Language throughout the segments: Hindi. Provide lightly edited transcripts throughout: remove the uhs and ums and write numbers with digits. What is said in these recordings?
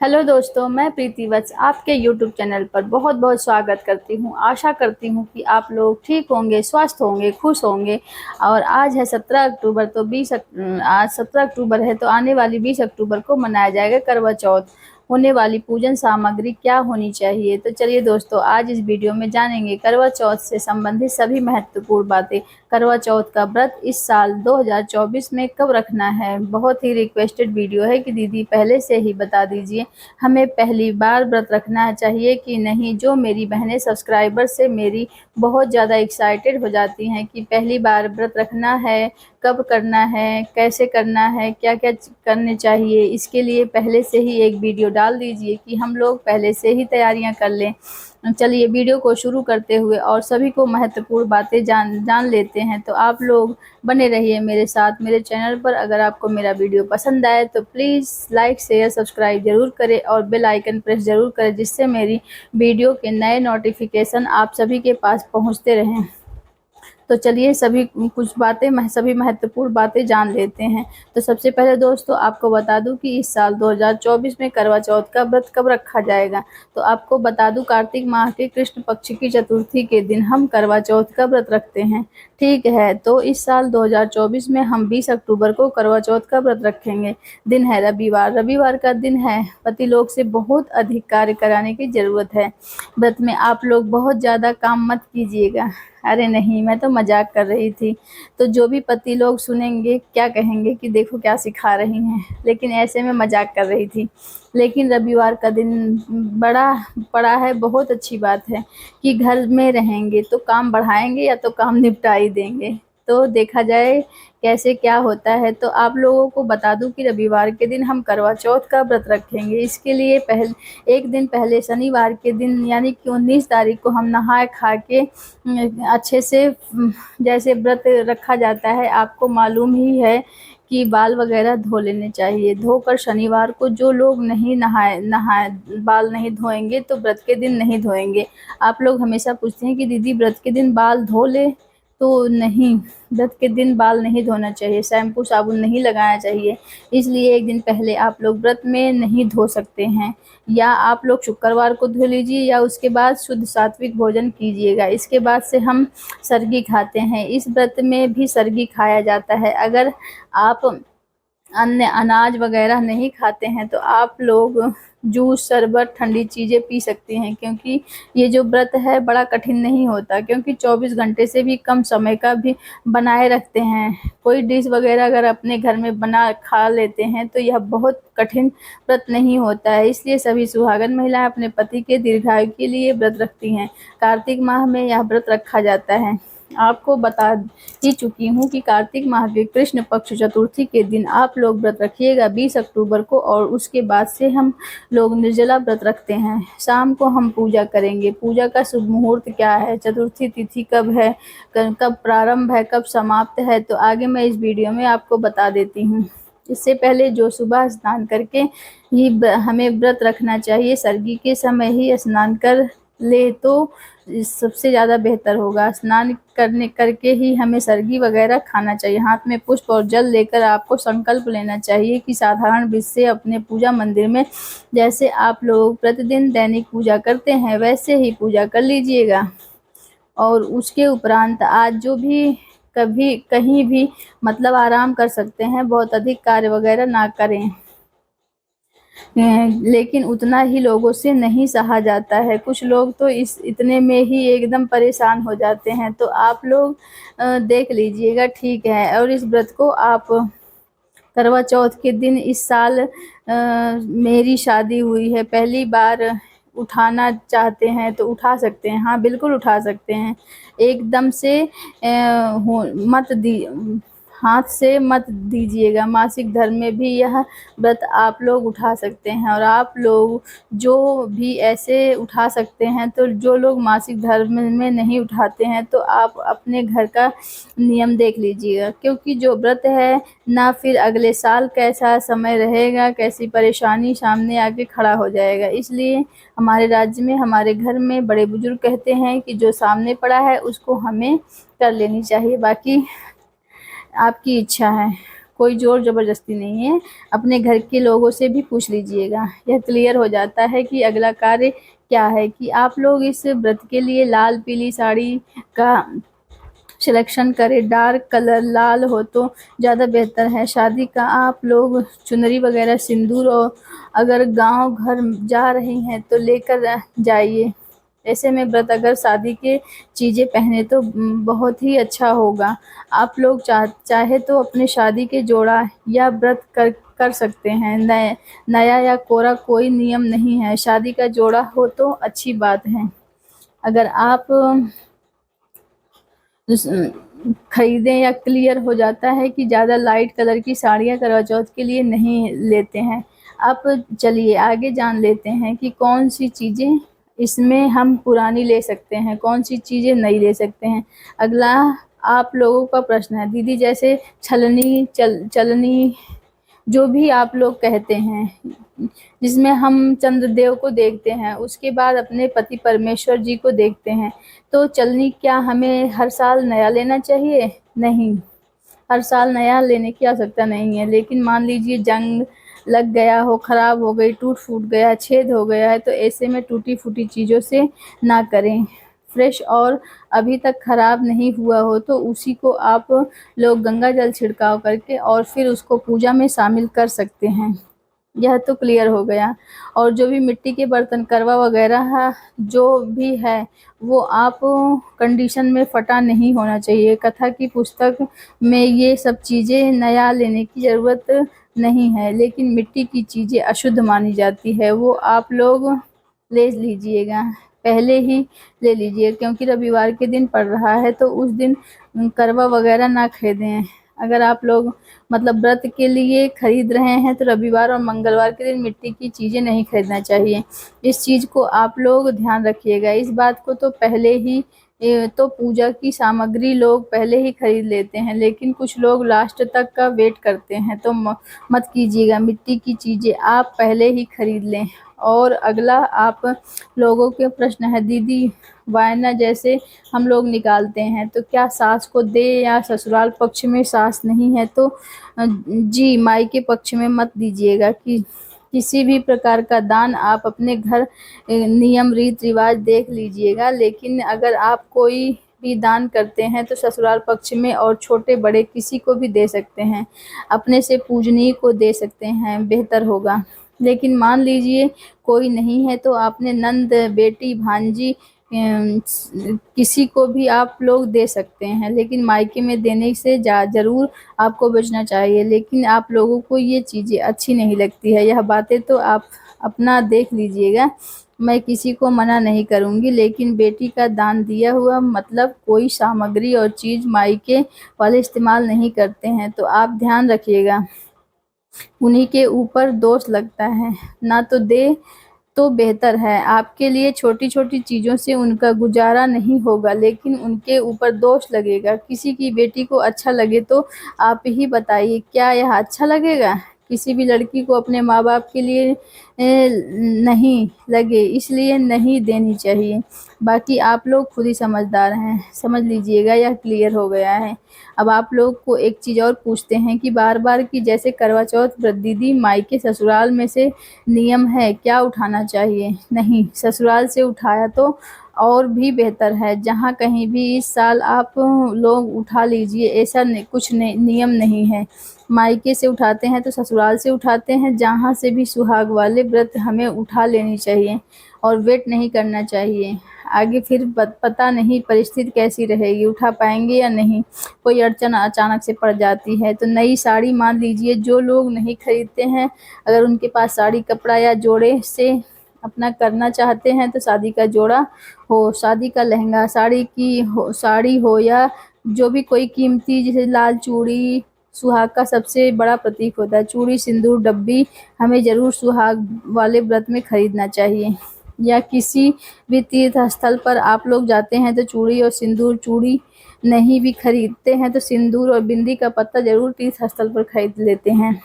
हेलो दोस्तों, मैं प्रीति वत्स आपके यूट्यूब चैनल पर बहुत बहुत स्वागत करती हूँ। आशा करती हूँ कि आप लोग ठीक होंगे, स्वस्थ होंगे, खुश होंगे। और आज है 17 अक्टूबर, तो आज 17 अक्टूबर है, तो आने वाली 20 अक्टूबर को मनाया जाएगा करवा चौथ। होने वाली पूजन सामग्री क्या होनी चाहिए, तो चलिए दोस्तों, आज इस वीडियो में जानेंगे करवा चौथ से संबंधित सभी महत्वपूर्ण बातें। करवा चौथ का व्रत इस साल 2024 में कब रखना है। बहुत ही रिक्वेस्टेड वीडियो है कि दीदी पहले से ही बता दीजिए, हमें पहली बार व्रत रखना चाहिए कि नहीं। जो मेरी बहनें सब्सक्राइबर से मेरी बहुत ज़्यादा एक्साइटेड हो जाती हैं कि पहली बार व्रत रखना है, कब करना है, कैसे करना है, क्या क्या करने चाहिए, इसके लिए पहले से ही एक वीडियो डाल दीजिए कि हम लोग पहले से ही तैयारियां कर लें। चलिए वीडियो को शुरू करते हुए और सभी को महत्वपूर्ण बातें जान लेते हैं। तो आप लोग बने रहिए मेरे साथ मेरे चैनल पर। अगर आपको मेरा वीडियो पसंद आए तो प्लीज़ लाइक शेयर सब्सक्राइब ज़रूर करें और बेल आइकन प्रेस ज़रूर करें, जिससे मेरी वीडियो के नए नोटिफिकेशन आप सभी के पास पहुंचते रहें। तो चलिए सभी महत्वपूर्ण बातें जान लेते हैं। तो सबसे पहले दोस्तों आपको बता दूं कि इस साल 2024 में करवा चौथ का व्रत कब रखा जाएगा। तो आपको बता दूं, कार्तिक माह के कृष्ण पक्ष की चतुर्थी के दिन हम करवा चौथ का व्रत रखते हैं। ठीक है, तो इस साल 2024 में हम 20 अक्टूबर को करवा चौथ का व्रत रखेंगे। दिन है रविवार, रविवार का दिन है। पति लोग से बहुत अधिक कार्य कराने की ज़रूरत है। व्रत में आप लोग बहुत ज़्यादा काम मत कीजिएगा। अरे नहीं, मैं तो मजाक कर रही थी। तो जो भी पति लोग सुनेंगे क्या कहेंगे कि देखो क्या सिखा रही हैं, लेकिन ऐसे में मजाक कर रही थी। लेकिन रविवार का दिन बड़ा पड़ा है, बहुत अच्छी बात है कि घर में रहेंगे तो काम बढ़ाएंगे या तो काम निपटा ही देंगे। तो देखा जाए कैसे क्या होता है। तो आप लोगों को बता दूं कि रविवार के दिन हम करवा चौथ का व्रत रखेंगे। इसके लिए एक दिन पहले शनिवार के दिन यानी कि 19 तारीख को हम नहा खा के अच्छे से जैसे व्रत रखा जाता है, आपको मालूम ही है कि बाल वगैरह धो लेने चाहिए। धोकर शनिवार को जो लोग नहीं नहाए नहाए बाल नहीं धोएंगे तो व्रत के दिन नहीं धोएंगे। आप लोग हमेशा पूछते हैं कि दीदी व्रत के दिन बाल धो ले, तो नहीं, व्रत के दिन बाल नहीं धोना चाहिए, शैम्पू साबुन नहीं लगाना चाहिए। इसलिए एक दिन पहले आप लोग व्रत में नहीं धो सकते हैं। या आप लोग शुक्रवार को धो लीजिए या उसके बाद शुद्ध सात्विक भोजन कीजिएगा। इसके बाद से हम सरगी खाते हैं। इस व्रत में भी सरगी खाया जाता है। अगर आप अन्य अनाज वगैरह नहीं खाते हैं तो आप लोग जूस, शरबत, ठंडी चीज़ें पी सकते हैं, क्योंकि ये जो व्रत है बड़ा कठिन नहीं होता, क्योंकि 24 घंटे से भी कम समय का भी बनाए रखते हैं। कोई डिश वगैरह अगर अपने घर में बना खा लेते हैं तो यह बहुत कठिन व्रत नहीं होता है। इसलिए सभी सुहागन महिलाएं अपने पति के दीर्घायु के लिए व्रत रखती हैं। कार्तिक माह में यह व्रत रखा जाता है। आपको बता ही चुकी हूँ कि कार्तिक माह के कृष्ण पक्ष चतुर्थी के दिन आप लोग व्रत रखिएगा 20 अक्टूबर को, और उसके बाद से हम लोग निर्जला व्रत रखते हैं। शाम को हम पूजा करेंगे। पूजा का शुभ मुहूर्त क्या है, चतुर्थी तिथि कब है, कब प्रारंभ है, कब समाप्त है, तो आगे मैं इस वीडियो में आपको बता देती हूँ। इससे पहले जो सुबह स्नान करके ही हमें व्रत रखना चाहिए, सर्गी के समय ही स्नान कर ले तो सबसे ज़्यादा बेहतर होगा। स्नान करके ही हमें सरगी वगैरह खाना चाहिए। हाथ में पुष्प और जल लेकर आपको संकल्प लेना चाहिए कि साधारण विधि से अपने पूजा मंदिर में जैसे आप लोग प्रतिदिन दैनिक पूजा करते हैं वैसे ही पूजा कर लीजिएगा। और उसके उपरांत आज जो भी कभी कहीं भी मतलब आराम कर सकते हैं, बहुत अधिक कार्य वगैरह ना करें। लेकिन उतना ही लोगों से नहीं सहा जाता है। कुछ लोग तो इस इतने में ही एकदम परेशान हो जाते हैं। तो आप लोग देख लीजिएगा, ठीक है। और इस व्रत को आप करवा चौथ के दिन इस साल मेरी शादी हुई है, पहली बार उठाना चाहते हैं तो उठा सकते हैं। हाँ, बिल्कुल उठा सकते हैं। एकदम से मत दी हाथ से मत दीजिएगा। मासिक धर्म में भी यह व्रत आप लोग उठा सकते हैं। और आप लोग जो भी ऐसे उठा सकते हैं, तो जो लोग मासिक धर्म में नहीं उठाते हैं तो आप अपने घर का नियम देख लीजिएगा, क्योंकि जो व्रत है ना फिर अगले साल कैसा समय रहेगा, कैसी परेशानी सामने आके खड़ा हो जाएगा। इसलिए हमारे राज्य में, हमारे घर में बड़े बुजुर्ग कहते हैं कि जो सामने पड़ा है उसको हमें कर लेनी चाहिए, बाकी आपकी इच्छा है। कोई ज़ोर ज़बरदस्ती नहीं है, अपने घर के लोगों से भी पूछ लीजिएगा। यह क्लियर हो जाता है कि अगला कार्य क्या है कि आप लोग इस व्रत के लिए लाल पीली साड़ी का सिलेक्शन करें। डार्क कलर लाल हो तो ज़्यादा बेहतर है। शादी का आप लोग चुनरी वगैरह सिंदूर और अगर गांव घर जा रही हैं तो लेकर जाइए। ऐसे में व्रत अगर शादी के चीज़ें पहने तो बहुत ही अच्छा होगा। आप लोग चाहे तो अपने शादी के जोड़ा या व्रत कर कर सकते हैं। नया या कोरा कोई नियम नहीं है। शादी का जोड़ा हो तो अच्छी बात है। अगर आप खरीदें या क्लियर हो जाता है कि ज़्यादा लाइट कलर की साड़ियाँ करवा चौथ के लिए नहीं लेते हैं। अब चलिए आगे जान लेते हैं कि कौन सी चीज़ें इसमें हम पुरानी ले सकते हैं, कौन सी चीज़ें नई ले सकते हैं। अगला आप लोगों का प्रश्न है दीदी जैसे छलनी चलनी जो भी आप लोग कहते हैं, जिसमें हम चंद्रदेव को देखते हैं, उसके बाद अपने पति परमेश्वर जी को देखते हैं, तो चलनी क्या हमें हर साल नया लेना चाहिए? नहीं, हर साल नया लेने की आवश्यकता नहीं है। लेकिन मान लीजिए जंग लग गया हो, ख़राब हो गई, टूट फूट गया, छेद हो गया है, तो ऐसे में टूटी फूटी चीज़ों से ना करें। फ्रेश और अभी तक ख़राब नहीं हुआ हो तो उसी को आप लोग गंगा जल छिड़काव करके और फिर उसको पूजा में शामिल कर सकते हैं। यह तो क्लियर हो गया। और जो भी मिट्टी के बर्तन करवा वगैरह है जो भी है वो आप कंडीशन में फटा नहीं होना चाहिए। कथा की पुस्तक में ये सब चीज़ें नया लेने की ज़रूरत नहीं है, लेकिन मिट्टी की चीज़ें अशुद्ध मानी जाती है, वो आप लोग ले लीजिएगा, पहले ही ले लीजिए, क्योंकि रविवार के दिन पड़ रहा है तो उस दिन करवा वगैरह ना खरीदें। अगर आप लोग मतलब व्रत के लिए खरीद रहे हैं तो रविवार और मंगलवार के दिन मिट्टी की चीज़ें नहीं खरीदना चाहिए। इस चीज़ को आप लोग ध्यान रखिएगा। इस बात को तो पहले ही तो पूजा की सामग्री लोग पहले ही खरीद लेते हैं, लेकिन कुछ लोग लास्ट तक का वेट करते हैं, तो मत कीजिएगा। मिट्टी की चीज़ें आप पहले ही खरीद लें। और अगला आप लोगों के प्रश्न है दीदी वायना जैसे हम लोग निकालते हैं तो क्या सास को दे या ससुराल पक्ष में सास नहीं है तो जी मायके पक्ष में मत दीजिएगा। कि किसी भी प्रकार का दान आप अपने घर नियम रीत रिवाज देख लीजिएगा, लेकिन अगर आप कोई भी दान करते हैं तो ससुराल पक्ष में और छोटे बड़े किसी को भी दे सकते हैं, अपने से पूजनीय को दे सकते हैं, बेहतर होगा। लेकिन मान लीजिए कोई नहीं है तो आपने नंद बेटी भांजी किसी को भी आप लोग दे सकते हैं, लेकिन मायके में देने से ज़रूर आपको बचना चाहिए। लेकिन आप लोगों को ये चीज़ें अच्छी नहीं लगती है, यह बातें तो आप अपना देख लीजिएगा। मैं किसी को मना नहीं करूँगी, लेकिन बेटी का दान दिया हुआ मतलब कोई सामग्री और चीज़ मायके वाले इस्तेमाल नहीं करते हैं, तो आप ध्यान रखिएगा। उन्हीं के ऊपर दोष लगता है, ना तो दे तो बेहतर है। आपके लिए छोटी छोटी चीज़ों से उनका गुजारा नहीं होगा, लेकिन उनके ऊपर दोष लगेगा। किसी की बेटी को अच्छा लगे तो आप ही बताइए, क्या यह अच्छा लगेगा? किसी भी लड़की को अपने माँ बाप के लिए नहीं लगे, इसलिए नहीं देनी चाहिए। बाकी आप लोग खुद ही समझदार हैं, समझ लीजिएगा। यह क्लियर हो गया है। अब आप लोग को एक चीज़ और पूछते हैं कि बार बार की जैसे करवा चौथ व्रत दीदी मायके ससुराल में से नियम है क्या उठाना चाहिए? नहीं, ससुराल से उठाया तो और भी बेहतर है। जहाँ कहीं भी इस साल आप लोग उठा लीजिए, ऐसा कुछ नियम नहीं है। मायके से उठाते हैं तो ससुराल से उठाते हैं, जहाँ से भी सुहाग वाले व्रत हमें उठा लेनी चाहिए और वेट नहीं करना चाहिए। आगे फिर पता नहीं परिस्थिति कैसी रहेगी, उठा पाएंगे या नहीं, कोई अड़चन अचानक से पड़ जाती है। तो नई साड़ी मान लीजिए जो लोग नहीं खरीदते हैं, अगर उनके पास साड़ी कपड़ा या जोड़े से अपना करना चाहते हैं तो शादी का जोड़ा हो, शादी का लहंगा साड़ी हो या जो भी कोई कीमती, जैसे लाल चूड़ी सुहाग का सबसे बड़ा प्रतीक होता है। चूड़ी सिंदूर डब्बी हमें ज़रूर सुहाग वाले व्रत में खरीदना चाहिए। या किसी भी तीर्थ स्थल पर आप लोग जाते हैं तो चूड़ी और सिंदूर, चूड़ी नहीं भी खरीदते हैं तो सिंदूर और बिंदी का पत्ता ज़रूर तीर्थ स्थल पर खरीद लेते हैं।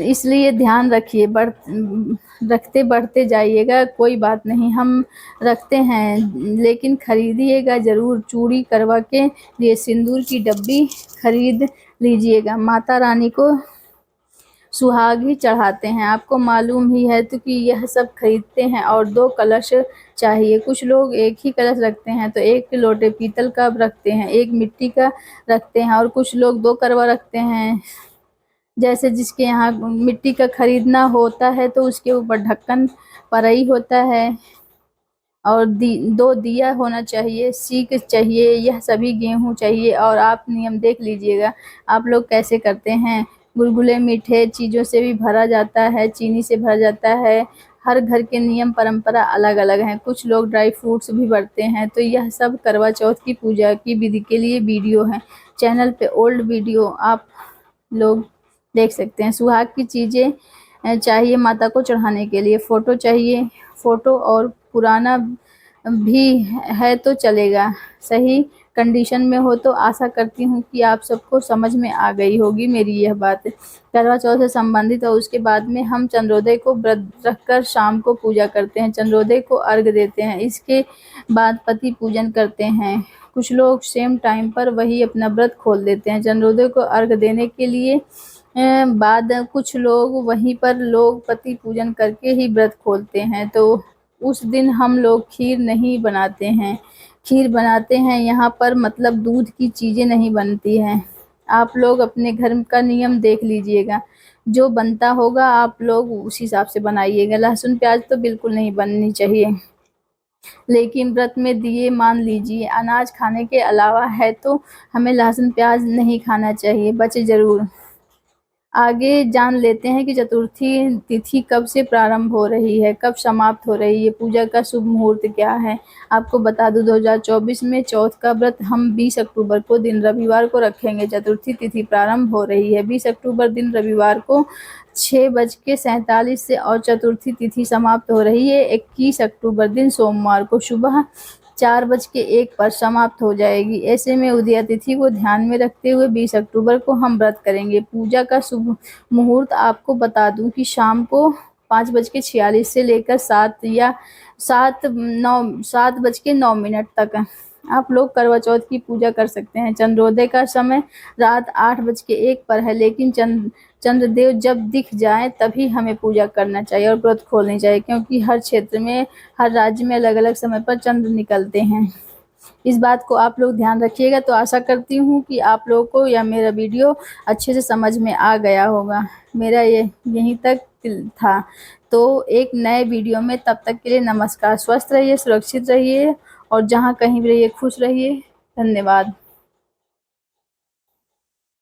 इसलिए ध्यान रखिए, रखते बढ़ते जाइएगा, कोई बात नहीं, हम रखते हैं, लेकिन खरीदिएगा ज़रूर। चूड़ी करवा के लिए सिंदूर की डब्बी खरीद लीजिएगा। माता रानी को सुहाग ही चढ़ाते हैं, आपको मालूम ही है तो कि यह सब खरीदते हैं। और 2 कलश चाहिए। कुछ लोग एक ही कलश रखते हैं, तो 1 लोटे पीतल का रखते हैं, 1 मिट्टी का रखते हैं, और कुछ लोग 2 करवा रखते हैं। जैसे जिसके यहाँ मिट्टी का खरीदना होता है तो उसके ऊपर ढक्कन परई होता है, और 2 दिया होना चाहिए, सीख चाहिए, यह सभी गेहूँ चाहिए। और आप नियम देख लीजिएगा आप लोग कैसे करते हैं। गुलगुले मीठे चीज़ों से भी भरा जाता है, चीनी से भरा जाता है। हर घर के नियम परंपरा अलग-अलग हैं। कुछ लोग ड्राई फ्रूट्स भी भरते हैं। तो यह सब करवा चौथ की पूजा की विधि के लिए वीडियो हैं। चैनल पे ओल्ड वीडियो आप लोग देख सकते हैं। सुहाग की चीज़ें चाहिए माता को चढ़ाने के लिए। फ़ोटो चाहिए, फ़ोटो और पुराना भी है तो चलेगा, सही कंडीशन में हो। तो आशा करती हूँ कि आप सबको समझ में आ गई होगी मेरी यह बात। करवा चौथ से संबंधित और उसके बाद में हम चंद्रोदय को व्रत रखकर शाम को पूजा करते हैं। चंद्रोदय को अर्घ देते हैं, इसके बाद पति पूजन करते हैं। कुछ लोग सेम टाइम पर वही अपना व्रत खोल देते हैं। चंद्रोदय को अर्घ देने के लिए बाद कुछ लोग वहीं पर लोग पति पूजन करके ही व्रत खोलते हैं। तो उस दिन हम लोग खीर नहीं बनाते हैं। खीर बनाते हैं यहाँ पर मतलब दूध की चीज़ें नहीं बनती हैं। आप लोग अपने घर का नियम देख लीजिएगा, जो बनता होगा आप लोग उस हिसाब से बनाइएगा। लहसुन प्याज तो बिल्कुल नहीं बननी चाहिए। लेकिन व्रत में दिए मान लीजिए अनाज खाने के अलावा है तो हमें लहसुन प्याज नहीं खाना चाहिए, बचे ज़रूर। आगे जान लेते हैं कि चतुर्थी तिथि कब से प्रारंभ हो रही है, कब समाप्त हो रही है, पूजा का शुभ मुहूर्त क्या है। आपको बता दूं 2024 में चौथ का व्रत हम 20 अक्टूबर को दिन रविवार को रखेंगे। चतुर्थी तिथि प्रारंभ हो रही है 20 अक्टूबर दिन रविवार को 6:47 से, और चतुर्थी तिथि समाप्त हो रही है 21 अक्टूबर दिन सोमवार को सुबह 4:01 पर समाप्त हो जाएगी। ऐसे में उदया तिथि को ध्यान में रखते हुए 20 अक्टूबर को हम व्रत करेंगे। पूजा का शुभ मुहूर्त आपको बता दूं कि शाम को 5:46 से लेकर 7:09 तक आप लोग करवा चौथ की पूजा कर सकते हैं। चंद्रोदय का समय रात 8:01 पर है, लेकिन चंद्रदेव जब दिख जाएं तभी हमें पूजा करना चाहिए और व्रत खोलनी चाहिए, क्योंकि हर क्षेत्र में हर राज्य में अलग अलग समय पर चंद्र निकलते हैं। इस बात को आप लोग ध्यान रखिएगा। तो आशा करती हूँ कि आप लोगों को यह मेरा वीडियो अच्छे से समझ में आ गया होगा। मेरा ये यहीं तक था। तो एक नए वीडियो में, तब तक के लिए नमस्कार। स्वस्थ रहिए, सुरक्षित रहिए, और जहाँ कहीं भी रहिए खुश रहिए। धन्यवाद।